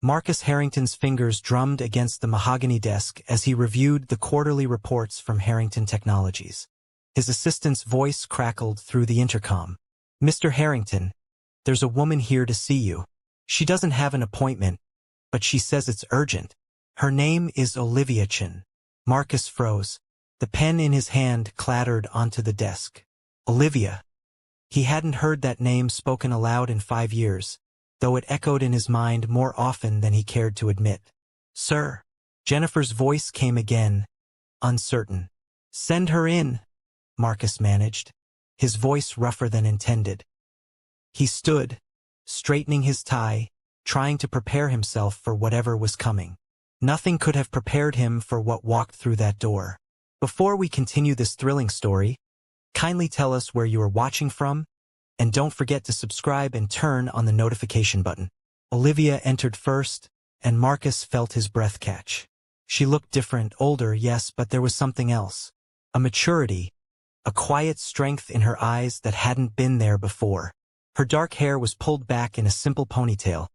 Marcus Harrington's fingers drummed against the mahogany desk as he reviewed the quarterly reports from Harrington Technologies. His assistant's voice crackled through the intercom. "Mr. Harrington, there's a woman here to see you. She doesn't have an appointment, but she says it's urgent. Her name is Olivia Chin." Marcus froze. The pen in his hand clattered onto the desk. Olivia. He hadn't heard that name spoken aloud in 5 years, though it echoed in his mind more often than he cared to admit. "Sir." Jennifer's voice came again, uncertain. "Send her in," Marcus managed, his voice rougher than intended. He stood, straightening his tie, trying to prepare himself for whatever was coming. Nothing could have prepared him for what walked through that door. Before we continue this thrilling story, kindly tell us where you are watching from, and don't forget to subscribe and turn on the notification button. Olivia entered first, and Marcus felt his breath catch. She looked different, older, yes, but there was something else. A maturity, a quiet strength in her eyes that hadn't been there before. Her dark hair was pulled back in a simple ponytail,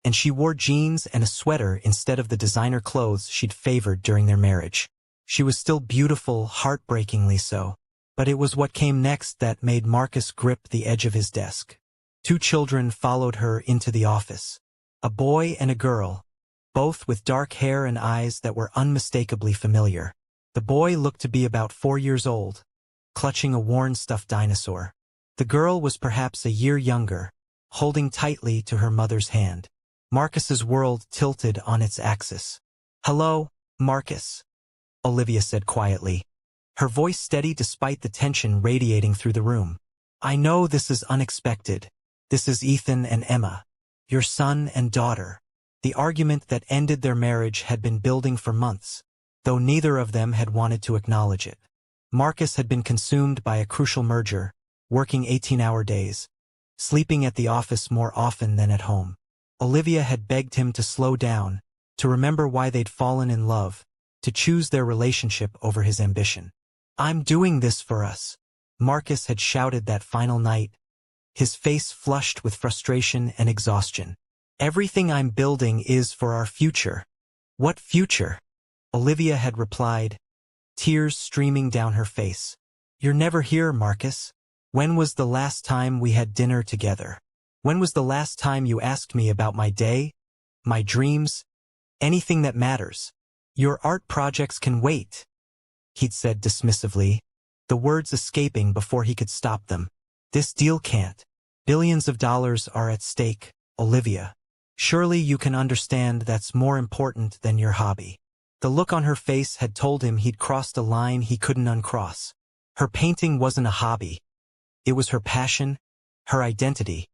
and she wore jeans and a sweater instead of the designer clothes she'd favored during their marriage. She was still beautiful, heartbreakingly so. But it was what came next that made Marcus grip the edge of his desk. 2 children followed her into the office. A boy and a girl, both with dark hair and eyes that were unmistakably familiar. The boy looked to be about 4 years old, clutching a worn stuffed dinosaur. The girl was perhaps a year younger, holding tightly to her mother's hand. Marcus's world tilted on its axis. "Hello, Marcus," Olivia said quietly, her voice steady despite the tension radiating through the room. "I know this is unexpected. This is Ethan and Emma, your son and daughter." The argument that ended their marriage had been building for months, though neither of them had wanted to acknowledge it. Marcus had been consumed by a crucial merger, working 18-hour days, sleeping at the office more often than at home. Olivia had begged him to slow down, to remember why they'd fallen in love, to choose their relationship over his ambition. "I'm doing this for us," Marcus had shouted that final night, his face flushed with frustration and exhaustion. "Everything I'm building is for our future." "What future?" Olivia had replied, tears streaming down her face. "You're never here, Marcus. When was the last time we had dinner together? When was the last time you asked me about my day, my dreams, anything that matters? Your art projects can wait," he'd said dismissively, the words escaping before he could stop them. "This deal can't. Billions of dollars are at stake, Olivia. Surely you can understand that's more important than your hobby." The look on her face had told him he'd crossed a line he couldn't uncross. Her painting wasn't a hobby. It was her passion, her identity,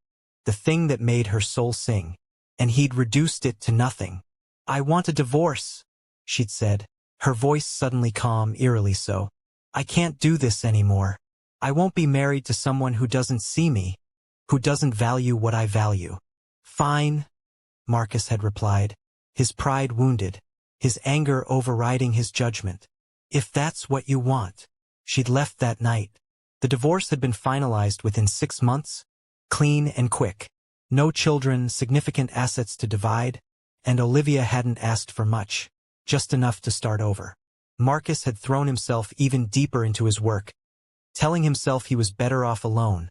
the thing that made her soul sing, and he'd reduced it to nothing. "I want a divorce," she'd said, her voice suddenly calm, eerily so. "I can't do this anymore. I won't be married to someone who doesn't see me, who doesn't value what I value." "Fine," Marcus had replied, his pride wounded, his anger overriding his judgment. "If that's what you want." She'd left that night. The divorce had been finalized within 6 months, clean and quick. No children, significant assets to divide, and Olivia hadn't asked for much, just enough to start over. Marcus had thrown himself even deeper into his work, telling himself he was better off alone,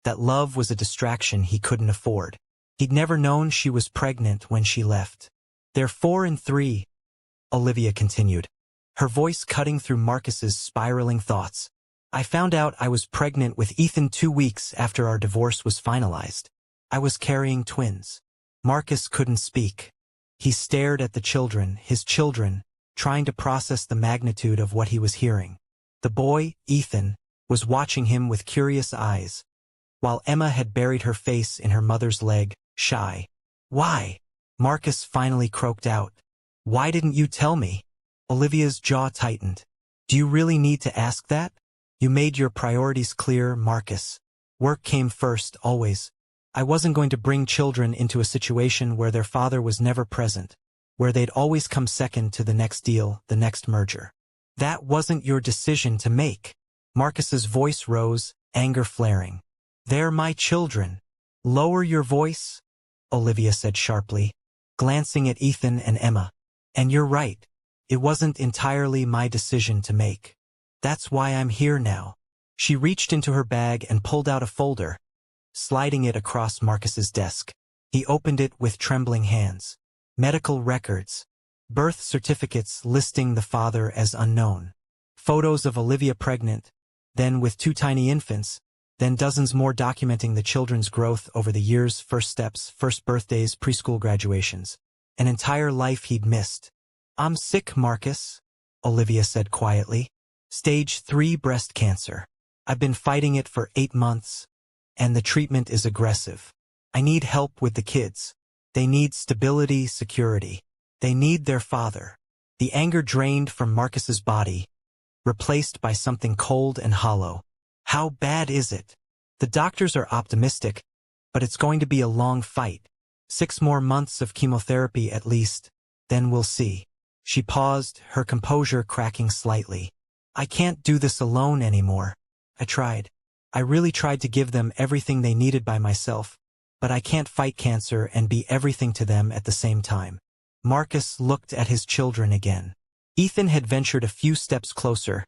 that love was a distraction he couldn't afford. He'd never known she was pregnant when she left. "They're 4 and 3, Olivia continued, her voice cutting through Marcus's spiraling thoughts. "I found out I was pregnant with Ethan 2 weeks after our divorce was finalized. I was carrying twins." Marcus couldn't speak. He stared at the children, his children, trying to process the magnitude of what he was hearing. The boy, Ethan, was watching him with curious eyes, while Emma had buried her face in her mother's leg, shy. "Why?" Marcus finally croaked out. "Why didn't you tell me?" Olivia's jaw tightened. "Do you really need to ask that? You made your priorities clear, Marcus. Work came first, always. I wasn't going to bring children into a situation where their father was never present, where they'd always come second to the next deal, the next merger. That wasn't your decision to make." Marcus's voice rose, anger flaring. "They're my children." "Lower your voice," Olivia said sharply. glancing at Ethan and Emma. And you're right. It wasn't entirely my decision to make. That's why I'm here now. She reached into her bag and pulled out a folder, sliding it across Marcus's desk. He opened it with trembling hands. Medical records. Birth certificates listing the father as unknown. Photos of Olivia pregnant, then with 2 tiny infants, then dozens more documenting the children's growth over the years, first steps, first birthdays, preschool graduations. An entire life he'd missed. I'm sick, Marcus, Olivia said quietly. Stage 3 breast cancer. I've been fighting it for 8 months, and the treatment is aggressive. I need help with the kids. They need stability, security. They need their father. The anger drained from Marcus's body, replaced by something cold and hollow. How bad is it? The doctors are optimistic, but it's going to be a long fight. 6 more months of chemotherapy at least, then we'll see. She paused, her composure cracking slightly. I can't do this alone anymore. I tried. I really tried to give them everything they needed by myself, but I can't fight cancer and be everything to them at the same time. Marcus looked at his children again. Ethan had ventured a few steps closer,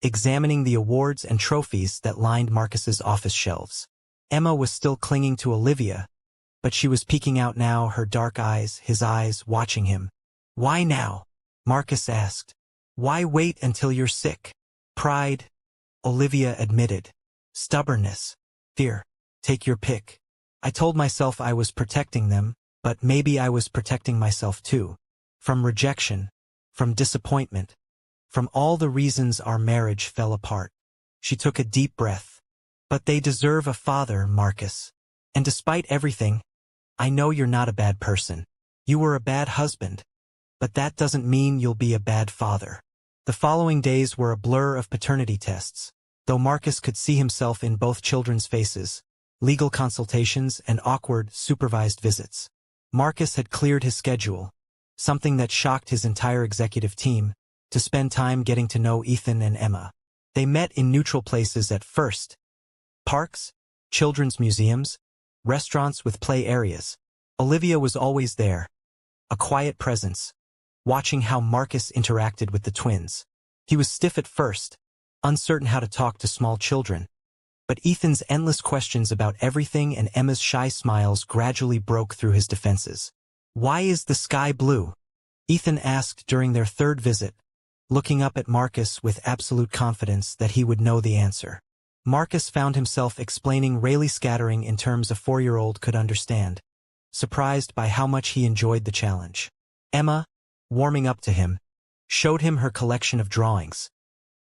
examining the awards and trophies that lined Marcus's office shelves. Emma was still clinging to Olivia, but she was peeking out now, her dark eyes, his eyes, watching him. Why now? Marcus asked. Why wait until you're sick? Pride, Olivia admitted. Stubbornness. Fear. Take your pick. I told myself I was protecting them, but maybe I was protecting myself too. From rejection. From disappointment. From all the reasons our marriage fell apart. She took a deep breath. But they deserve a father, Marcus. And despite everything, I know you're not a bad person. You were a bad husband. But that doesn't mean you'll be a bad father. The following days were a blur of paternity tests, though Marcus could see himself in both children's faces, legal consultations and awkward, supervised visits. Marcus had cleared his schedule, something that shocked his entire executive team, to spend time getting to know Ethan and Emma. They met in neutral places at first. Parks, children's museums, restaurants with play areas. Olivia was always there, a quiet presence, watching how Marcus interacted with the twins. He was stiff at first, uncertain how to talk to small children. But Ethan's endless questions about everything and Emma's shy smiles gradually broke through his defenses. Why is the sky blue? Ethan asked during their 3rd visit, looking up at Marcus with absolute confidence that he would know the answer. Marcus found himself explaining Rayleigh scattering in terms a 4-year-old could understand, surprised by how much he enjoyed the challenge. Emma, warming up to him, showed him her collection of drawings.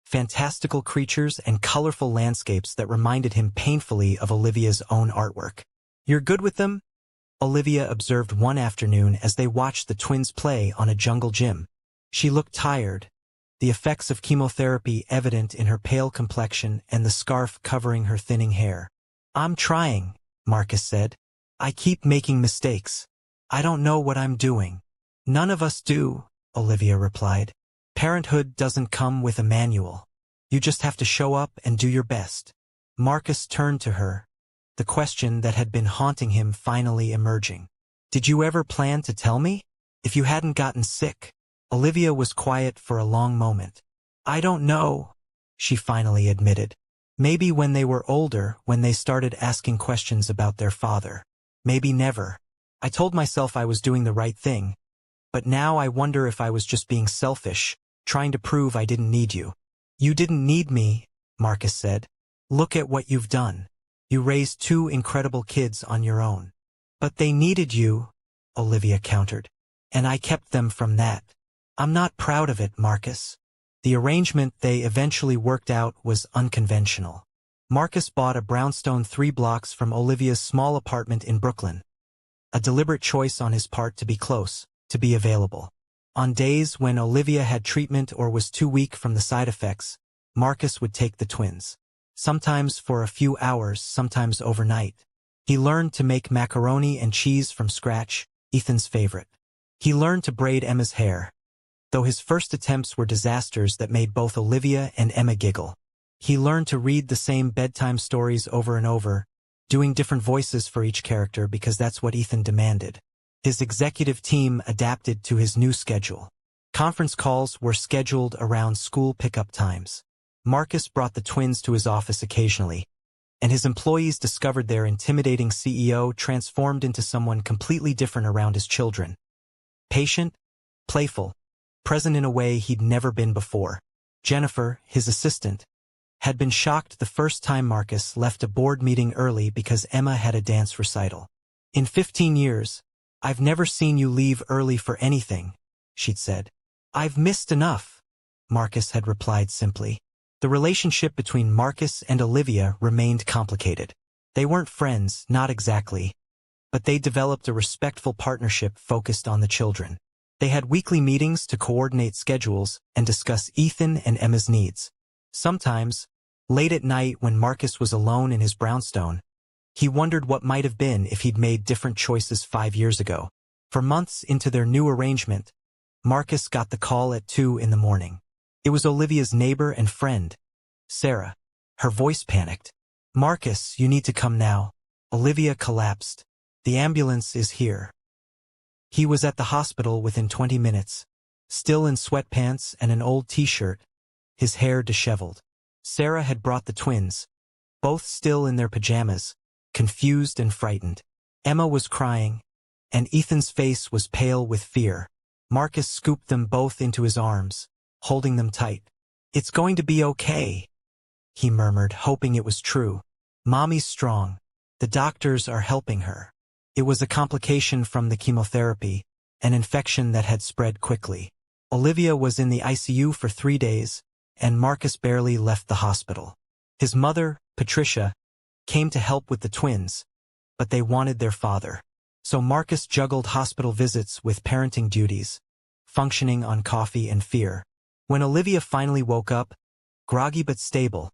Fantastical creatures and colorful landscapes that reminded him painfully of Olivia's own artwork. You're good with them? Olivia observed one afternoon as they watched the twins play on a jungle gym. She looked tired, the effects of chemotherapy evident in her pale complexion and the scarf covering her thinning hair. I'm trying, Marcus said. I keep making mistakes. I don't know what I'm doing. None of us do, Olivia replied. Parenthood doesn't come with a manual. You just have to show up and do your best. Marcus turned to her, the question that had been haunting him finally emerging. Did you ever plan to tell me? If you hadn't gotten sick? Olivia was quiet for a long moment. I don't know, she finally admitted. Maybe when they were older, when they started asking questions about their father. Maybe never. I told myself I was doing the right thing. But now I wonder if I was just being selfish, trying to prove I didn't need you. You didn't need me, Marcus said. Look at what you've done. You raised 2 incredible kids on your own. But they needed you, Olivia countered. And I kept them from that. I'm not proud of it, Marcus. The arrangement they eventually worked out was unconventional. Marcus bought a brownstone 3 blocks from Olivia's small apartment in Brooklyn. A deliberate choice on his part to be close, to be available. On days when Olivia had treatment or was too weak from the side effects, Marcus would take the twins. Sometimes for a few hours, sometimes overnight. He learned to make macaroni and cheese from scratch, Ethan's favorite. He learned to braid Emma's hair, though his first attempts were disasters that made both Olivia and Emma giggle. He learned to read the same bedtime stories over and over, doing different voices for each character because that's what Ethan demanded. His executive team adapted to his new schedule. Conference calls were scheduled around school pickup times. Marcus brought the twins to his office occasionally, and his employees discovered their intimidating CEO transformed into someone completely different around his children. Patient, playful, present in a way he'd never been before. Jennifer, his assistant, had been shocked the first time Marcus left a board meeting early because Emma had a dance recital. "In 15 years, I've never seen you leave early for anything," she'd said. "I've missed enough," Marcus had replied simply. The relationship between Marcus and Olivia remained complicated. They weren't friends, not exactly, but they developed a respectful partnership focused on the children. They had weekly meetings to coordinate schedules and discuss Ethan and Emma's needs. Sometimes, late at night when Marcus was alone in his brownstone, he wondered what might have been if he'd made different choices 5 years ago. For months into their new arrangement, Marcus got the call at 2 in the morning. It was Olivia's neighbor and friend, Sarah. Her voice panicked. "Marcus, you need to come now." Olivia collapsed. "The ambulance is here." He was at the hospital within 20 minutes, still in sweatpants and an old t-shirt, his hair disheveled. Sarah had brought the twins, both still in their pajamas, confused and frightened. Emma was crying, and Ethan's face was pale with fear. Marcus scooped them both into his arms, holding them tight. "It's going to be okay," he murmured, hoping it was true. "Mommy's strong. The doctors are helping her." It was a complication from the chemotherapy, an infection that had spread quickly. Olivia was in the ICU for 3 days, and Marcus barely left the hospital. His mother, Patricia, came to help with the twins, but they wanted their father. So Marcus juggled hospital visits with parenting duties, functioning on coffee and fear. When Olivia finally woke up, groggy but stable,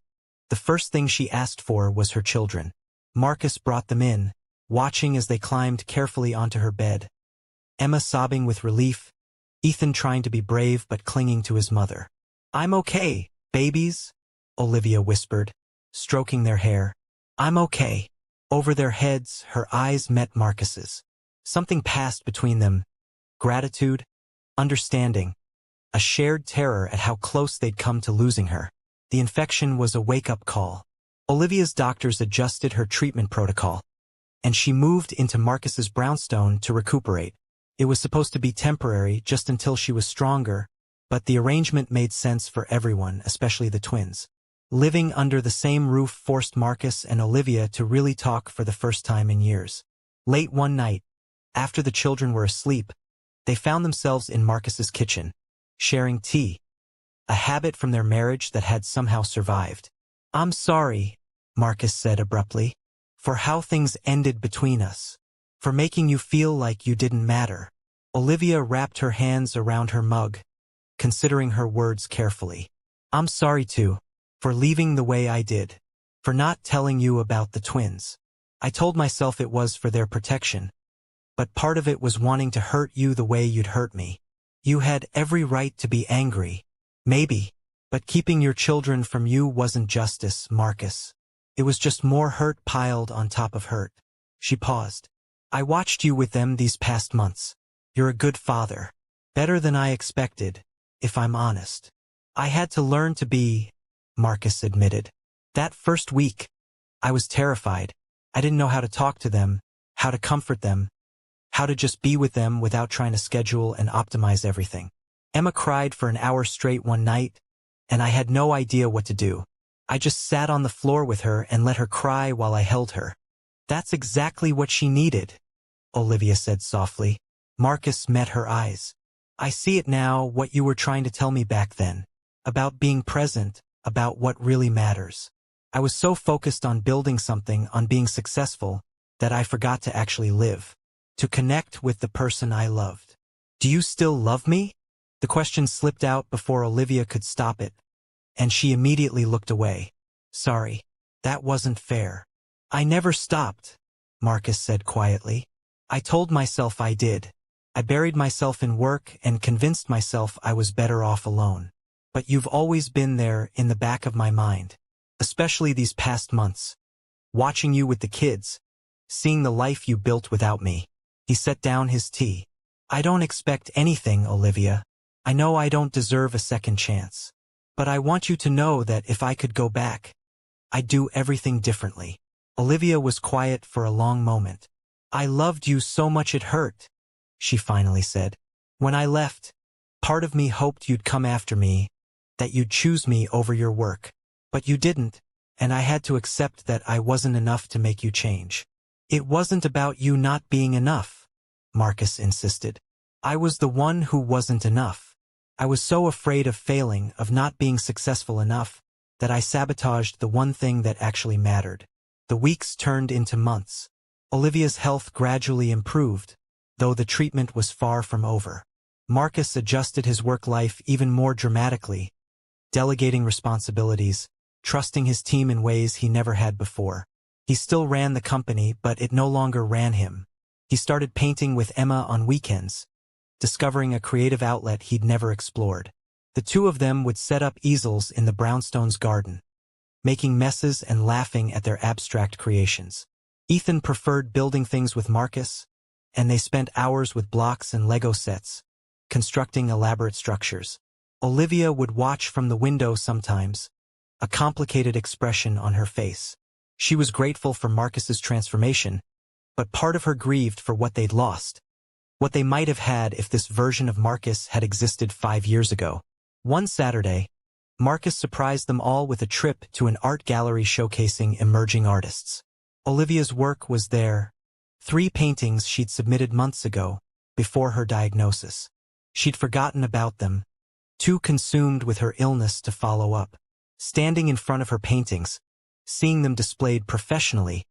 the first thing she asked for was her children. Marcus brought them in, watching as they climbed carefully onto her bed. Emma sobbing with relief, Ethan trying to be brave but clinging to his mother. "I'm okay, babies," Olivia whispered, stroking their hair. "I'm okay." Over their heads, her eyes met Marcus's. Something passed between them. Gratitude, understanding, a shared terror at how close they'd come to losing her. The infection was a wake-up call. Olivia's doctors adjusted her treatment protocol, and she moved into Marcus's brownstone to recuperate. It was supposed to be temporary, just until she was stronger, but the arrangement made sense for everyone, especially the twins. Living under the same roof forced Marcus and Olivia to really talk for the first time in years. Late one night, after the children were asleep, they found themselves in Marcus's kitchen, sharing tea, a habit from their marriage that had somehow survived. "I'm sorry," Marcus said abruptly, "for how things ended between us, for making you feel like you didn't matter." Olivia wrapped her hands around her mug, considering her words carefully. "I'm sorry too, for leaving the way I did, for not telling you about the twins. I told myself it was for their protection, but part of it was wanting to hurt you the way you'd hurt me. You had every right to be angry, maybe, but keeping your children from you wasn't justice, Marcus. It was just more hurt piled on top of hurt." She paused. "I watched you with them these past months. You're a good father. Better than I expected, if I'm honest. I had to learn to be," Marcus admitted. "That first week, I was terrified. I didn't know how to talk to them, how to comfort them, how to just be with them without trying to schedule and optimize everything. Emma cried for an hour straight one night, and I had no idea what to do. I just sat on the floor with her and let her cry while I held her. That's exactly what she needed," Olivia said softly. Marcus met her eyes. "I see it now, what you were trying to tell me back then. About being present, about what really matters. I was so focused on building something, on being successful, that I forgot to actually live. To connect with the person I loved. Do you still love me?" The question slipped out before Olivia could stop it, and she immediately looked away. "Sorry, that wasn't fair." "I never stopped," Marcus said quietly. "I told myself I did. I buried myself in work and convinced myself I was better off alone. But you've always been there in the back of my mind, especially these past months. Watching you with the kids, seeing the life you built without me. He set down his tea. I don't expect anything, Olivia. I know I don't deserve a second chance. But I want you to know that if I could go back, I'd do everything differently. Olivia was quiet for a long moment. I loved you so much it hurt, she finally said. When I left, part of me hoped you'd come after me, that you'd choose me over your work. But you didn't, and I had to accept that I wasn't enough to make you change. It wasn't about you not being enough, Marcus insisted. I was the one who wasn't enough. I was so afraid of failing, of not being successful enough, that I sabotaged the one thing that actually mattered. The weeks turned into months. Olivia's health gradually improved, though the treatment was far from over. Marcus adjusted his work life even more dramatically, delegating responsibilities, trusting his team in ways he never had before. He still ran the company, but it no longer ran him. He started painting with Emma on weekends, discovering a creative outlet he'd never explored. The two of them would set up easels in the brownstones' garden, making messes and laughing at their abstract creations. Ethan preferred building things with Marcus, and they spent hours with blocks and Lego sets, constructing elaborate structures. Olivia would watch from the window sometimes, a complicated expression on her face. She was grateful for Marcus's transformation, but part of her grieved for what they'd lost, what they might have had if this version of Marcus had existed 5 years ago. One Saturday, Marcus surprised them all with a trip to an art gallery showcasing emerging artists. Olivia's work was there, 3 paintings she'd submitted months ago, before her diagnosis. She'd forgotten about them, too consumed with her illness to follow up. Standing in front of her paintings, seeing them displayed professionally,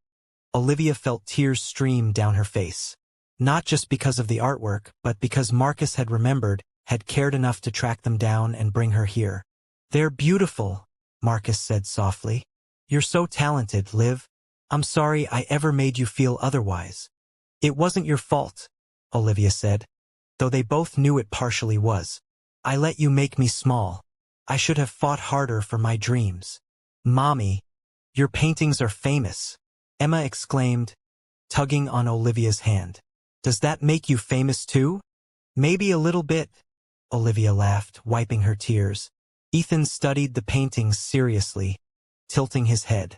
Olivia felt tears stream down her face. Not just because of the artwork, but because Marcus had remembered, had cared enough to track them down and bring her here. They're beautiful, Marcus said softly. You're so talented, Liv. I'm sorry I ever made you feel otherwise. It wasn't your fault, Olivia said, though they both knew it partially was. I let you make me small. I should have fought harder for my dreams. Mommy, your paintings are famous, Emma exclaimed, tugging on Olivia's hand. Does that make you famous too? Maybe a little bit, Olivia laughed, wiping her tears. Ethan studied the paintings seriously, tilting his head.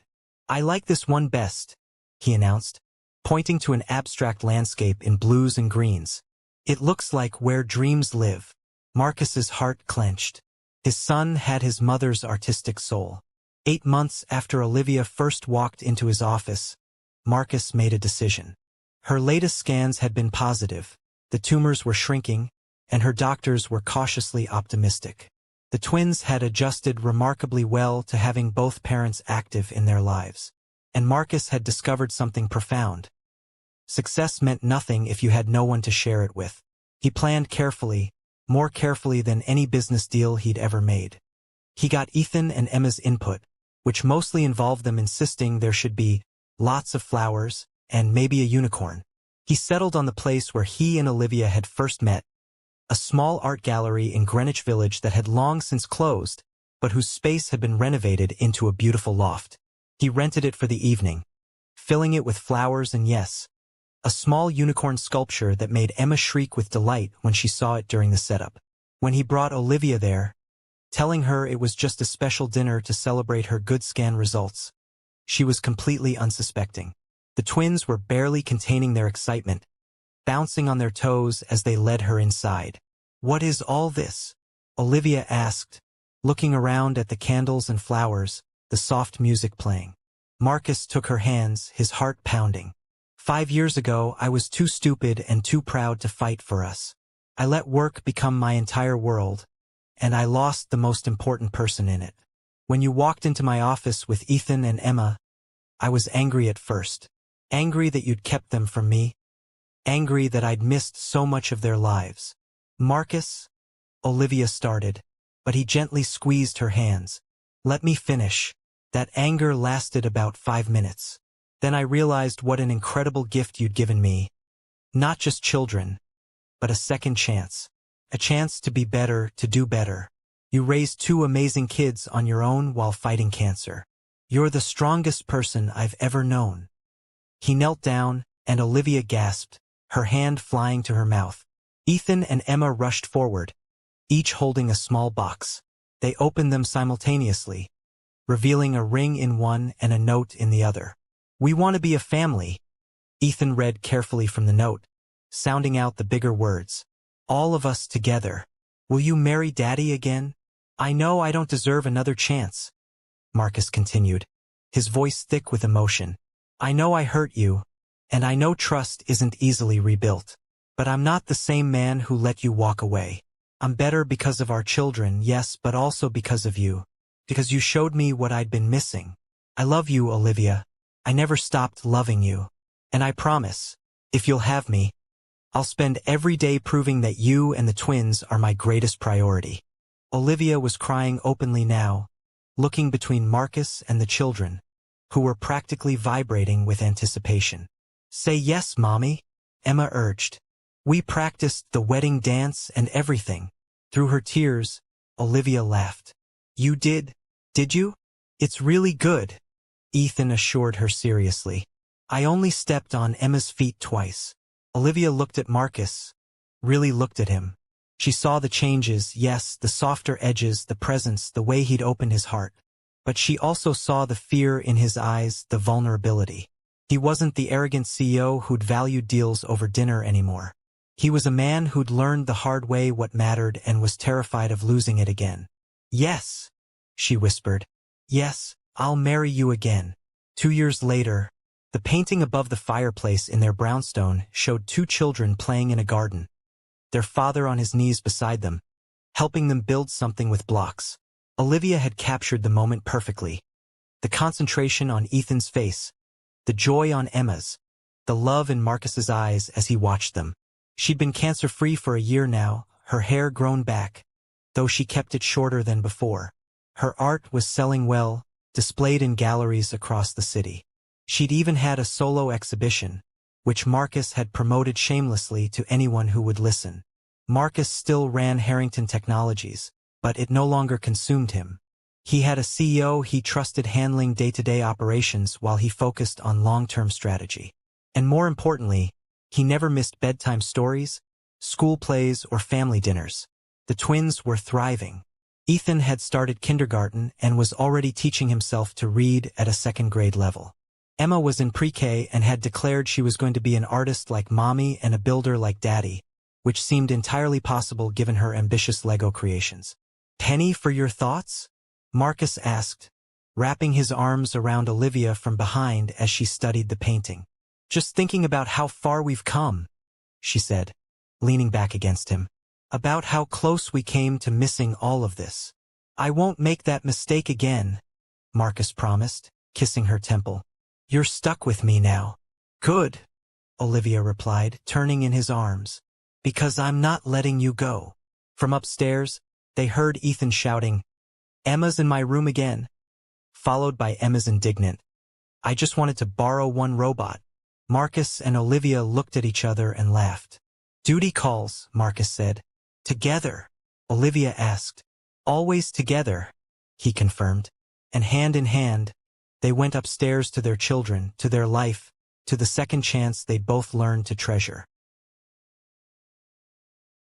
I like this one best, he announced, pointing to an abstract landscape in blues and greens. It looks like where dreams live. Marcus's heart clenched. His son had his mother's artistic soul. 8 months after Olivia first walked into his office, Marcus made a decision. Her latest scans had been positive. The tumors were shrinking, and her doctors were cautiously optimistic. The twins had adjusted remarkably well to having both parents active in their lives. And Marcus had discovered something profound. Success meant nothing if you had no one to share it with. He planned carefully, more carefully than any business deal he'd ever made. He got Ethan and Emma's input, which mostly involved them insisting there should be lots of flowers and maybe a unicorn. He settled on the place where he and Olivia had first met, a small art gallery in Greenwich Village that had long since closed, but whose space had been renovated into a beautiful loft. He rented it for the evening, filling it with flowers and yes, a small unicorn sculpture that made Emma shriek with delight when she saw it during the setup. When he brought Olivia there, telling her it was just a special dinner to celebrate her good scan results, she was completely unsuspecting. The twins were barely containing their excitement, bouncing on their toes as they led her inside. What is all this? Olivia asked, looking around at the candles and flowers, the soft music playing. Marcus took her hands, his heart pounding. 5 years ago, I was too stupid and too proud to fight for us. I let work become my entire world, and I lost the most important person in it. When you walked into my office with Ethan and Emma, I was angry at first. Angry that you'd kept them from me. Angry that I'd missed so much of their lives. Marcus, Olivia started, but he gently squeezed her hands. Let me finish. That anger lasted about 5 minutes. Then I realized what an incredible gift you'd given me. Not just children, but a second chance. A chance to be better, to do better. You raised 2 amazing kids on your own while fighting cancer. You're the strongest person I've ever known. He knelt down, and Olivia gasped, her hand flying to her mouth. Ethan and Emma rushed forward, each holding a small box. They opened them simultaneously, revealing a ring in one and a note in the other. "We want to be a family," Ethan read carefully from the note, sounding out the bigger words. "All of us together. Will you marry Daddy again? I know I don't deserve another chance," Marcus continued, his voice thick with emotion. "I know I hurt you, and I know trust isn't easily rebuilt. But I'm not the same man who let you walk away. I'm better because of our children, yes, but also because of you. Because you showed me what I'd been missing. I love you, Olivia. I never stopped loving you. And I promise, if you'll have me, I'll spend every day proving that you and the twins are my greatest priority." Olivia was crying openly now, looking between Marcus and the children, who were practically vibrating with anticipation. "Say yes, Mommy," Emma urged. "We practiced the wedding dance and everything." Through her tears, Olivia laughed. "You did you? It's really good," Ethan assured her seriously. "I only stepped on Emma's feet twice." Olivia looked at Marcus, really looked at him. She saw the changes, yes, the softer edges, the presence, the way he'd opened his heart. But she also saw the fear in his eyes, the vulnerability. He wasn't the arrogant CEO who'd valued deals over dinner anymore. He was a man who'd learned the hard way what mattered and was terrified of losing it again. "Yes," she whispered. "Yes, I'll marry you again." 2 years later, the painting above the fireplace in their brownstone showed 2 children playing in a garden, their father on his knees beside them, helping them build something with blocks. Olivia had captured the moment perfectly. The concentration on Ethan's face, the joy on Emma's, the love in Marcus's eyes as he watched them. She'd been cancer-free for a year now, her hair grown back, though she kept it shorter than before. Her art was selling well, displayed in galleries across the city. She'd even had a solo exhibition, which Marcus had promoted shamelessly to anyone who would listen. Marcus still ran Harrington Technologies, but it no longer consumed him. He had a CEO he trusted handling day-to-day operations while he focused on long-term strategy. And more importantly, he never missed bedtime stories, school plays, or family dinners. The twins were thriving. Ethan had started kindergarten and was already teaching himself to read at a second-grade level. Emma was in pre-K and had declared she was going to be an artist like Mommy and a builder like Daddy, which seemed entirely possible given her ambitious Lego creations. "Penny, for your thoughts?" Marcus asked, wrapping his arms around Olivia from behind as she studied the painting. "Just thinking about how far we've come," she said, leaning back against him. "About how close we came to missing all of this." "I won't make that mistake again," Marcus promised, kissing her temple. "You're stuck with me now." "Good," Olivia replied, turning in his arms. "Because I'm not letting you go." From upstairs, they heard Ethan shouting, "Emma's in my room again," followed by Emma's indignant, "I just wanted to borrow one robot." Marcus and Olivia looked at each other and laughed. "Duty calls," Marcus said. "Together?" Olivia asked. "Always together," he confirmed. And hand in hand, they went upstairs to their children, to their life, to the second chance they'd both learned to treasure.